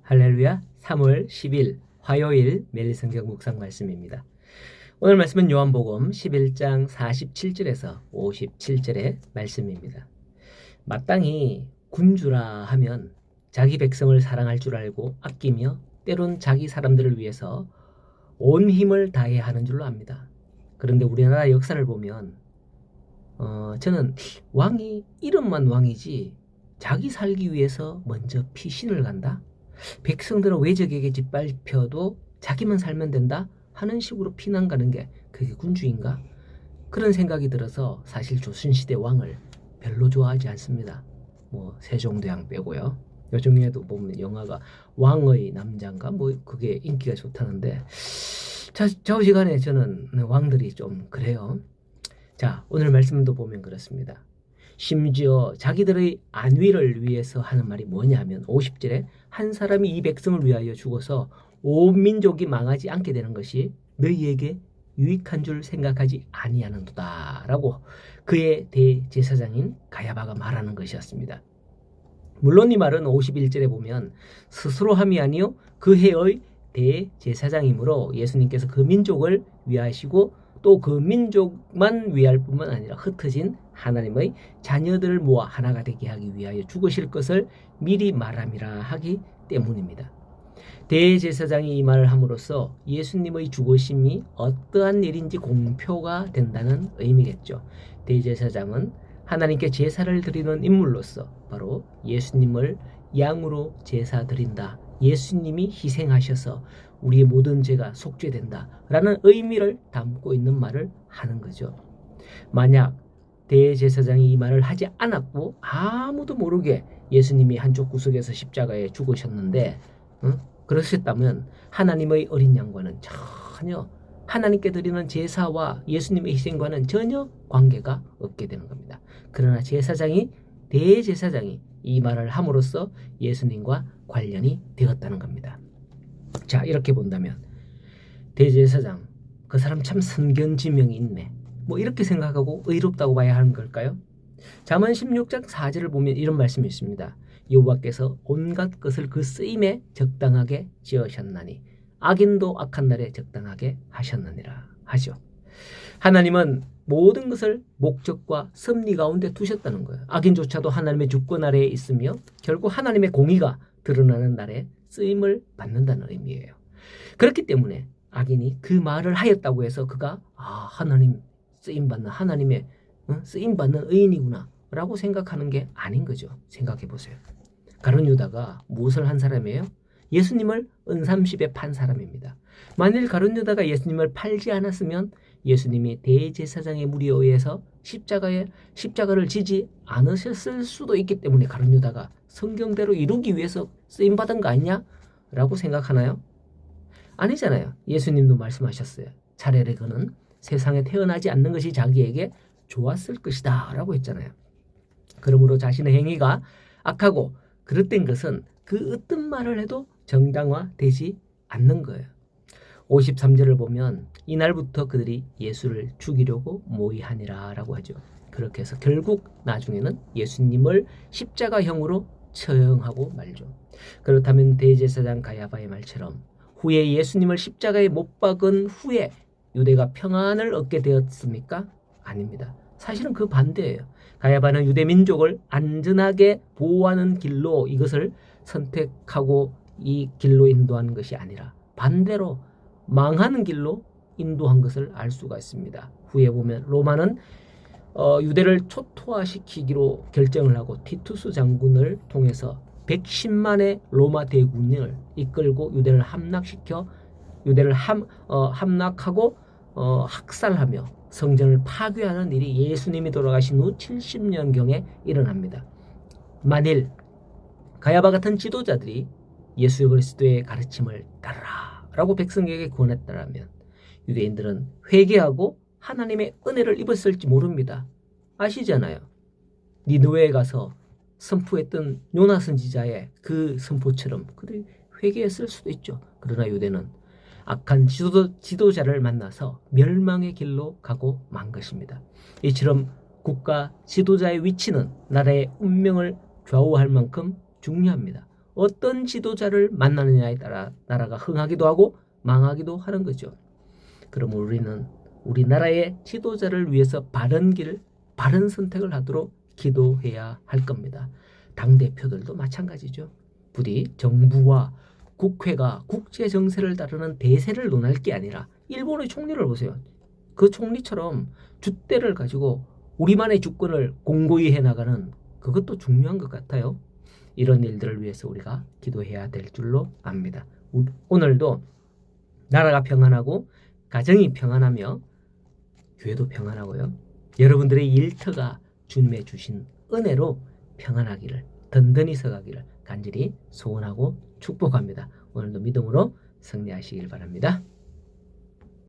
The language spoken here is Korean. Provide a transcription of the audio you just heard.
할렐루야. 3월 10일 화요일 매일 성경 묵상 말씀입니다. 오늘 말씀은 요한복음 11장 47절에서 57절의 말씀입니다. 마땅히 군주라 하면 자기 백성을 사랑할 줄 알고 아끼며 때론 자기 사람들을 위해서 온 힘을 다해야 하는 줄로 압니다. 그런데 우리나라 역사를 보면 저는 왕이 이름만 왕이지 자기 살기 위해서 먼저 피신을 간다? 백성들은 외적에게 짓밟혀도 자기만 살면 된다 하는 식으로 피난 가는 게 그게 군주인가? 그런 생각이 들어서 사실 조선시대 왕을 별로 좋아하지 않습니다. 세종대왕 빼고요. 요즘에도 보면 영화가 왕의 남자인가 그게 인기가 좋다는데 좌우지간에 저는 왕들이 좀 그래요. 자, 오늘 말씀도 보면 그렇습니다. 심지어 자기들의 안위를 위해서 하는 말이 뭐냐면 50절에 한 사람이 이 백성을 위하여 죽어서 온 민족이 망하지 않게 되는 것이 너희에게 유익한 줄 생각하지 아니하는도다 라고 그의 대제사장인 가야바가 말하는 것이었습니다. 물론 이 말은 51절에 보면 스스로 함이 아니요 그 해의 대제사장이므로 예수님께서 그 민족을 위하시고 또 그 민족만 위할 뿐만 아니라 흩어진 하나님의 자녀들을 모아 하나가 되게 하기 위하여 죽으실 것을 미리 말함이라 하기 때문입니다. 대제사장이 이 말을 함으로써 예수님의 죽으심이 어떠한 일인지 공표가 된다는 의미겠죠. 대제사장은 하나님께 제사를 드리는 인물로서 바로 예수님을 양으로 제사 드린다. 예수님이 희생하셔서 우리의 모든 죄가 속죄된다 라는 의미를 담고 있는 말을 하는 거죠. 만약 대제사장이 이 말을 하지 않았고 아무도 모르게 예수님이 한쪽 구석에서 십자가에 죽으셨는데 그러셨다면 하나님의 어린 양과는 전혀 하나님께 드리는 제사와 예수님의 희생과는 전혀 관계가 없게 되는 겁니다. 그러나 대제사장이 이 말을 함으로써 예수님과 관련이 되었다는 겁니다. 자, 이렇게 본다면 대제사장 그 사람 참 선견지명이 있네 이렇게 생각하고 의롭다고 봐야 하는 걸까요? 잠언 16장 4절을 보면 이런 말씀이 있습니다. 여호와께서 온갖 것을 그 쓰임에 적당하게 지으셨나니 악인도 악한 날에 적당하게 하셨느니라 하죠. 하나님은 모든 것을 목적과 섭리 가운데 두셨다는 거예요. 악인조차도 하나님의 주권 아래에 있으며 결국 하나님의 공의가 드러나는 날에 쓰임을 받는다는 의미예요. 그렇기 때문에 악인이 그 말을 하였다고 해서 그가 하나님 쓰임받는 하나님의 쓰임받는 의인이구나 라고 생각하는 게 아닌 거죠. 생각해 보세요. 가룟 유다가 무엇을 한 사람이에요? 예수님을 은삼십에 판 사람입니다. 만일 가룟 유다가 예수님을 팔지 않았으면 예수님이 대제사장의 무리에 의해서 십자가를 지지 않으셨을 수도 있기 때문에 가룟 유다가 성경대로 이루기 위해서 쓰임받은 거 아니냐라고 생각하나요? 아니잖아요. 예수님도 말씀하셨어요. 차라리 그는 세상에 태어나지 않는 것이 자기에게 좋았을 것이다 라고 했잖아요. 그러므로 자신의 행위가 악하고 그릇된 것은 그 어떤 말을 해도 정당화되지 않는 거예요. 53절을 보면 이날부터 그들이 예수를 죽이려고 모의하니라 라고 하죠. 그렇게 해서 결국 나중에는 예수님을 십자가형으로 처형하고 말죠. 그렇다면 대제사장 가야바의 말처럼 후에 예수님을 십자가에 못 박은 후에 유대가 평안을 얻게 되었습니까? 아닙니다. 사실은 그 반대예요. 가야바는 유대 민족을 안전하게 보호하는 길로 이것을 선택하고 이 길로 인도하는 것이 아니라 반대로 망하는 길로 인도한 것을 알 수가 있습니다. 후에 보면 로마는 유대를 초토화시키기로 결정을 하고 티투스 장군을 통해서 110만의 로마 대군을 이끌고 유대를 함락하고 학살하며 성전을 파괴하는 일이 예수님이 돌아가신 후 70년경에 일어납니다. 만일 가야바 같은 지도자들이 예수 그리스도의 가르침을 따르라 라고 백성에게 권했다면 유대인들은 회개하고 하나님의 은혜를 입었을지 모릅니다. 아시잖아요. 니느웨에 가서 선포했던 요나 선지자의 그 선포처럼 그들이 회개했을 수도 있죠. 그러나 유대는 악한 지도자를 만나서 멸망의 길로 가고 만 것입니다. 이처럼 국가 지도자의 위치는 나라의 운명을 좌우할 만큼 중요합니다. 어떤 지도자를 만나느냐에 따라 나라가 흥하기도 하고 망하기도 하는 거죠. 그럼 우리는 우리나라의 지도자를 위해서 바른 길, 바른 선택을 하도록 기도해야 할 겁니다. 당대표들도 마찬가지죠. 부디 정부와 국회가 국제 정세를 다루는 대세를 논할 게 아니라 일본의 총리를 보세요. 그 총리처럼 줏대를 가지고 우리만의 주권을 공고히 해나가는 그것도 중요한 것 같아요. 이런 일들을 위해서 우리가 기도해야 될 줄로 압니다. 오늘도 나라가 평안하고 가정이 평안하며 교회도 평안하고요. 여러분들의 일터가 주님의 주신 은혜로 평안하기를, 든든히 서가기를 간절히 소원하고 축복합니다. 오늘도 믿음으로 승리하시길 바랍니다.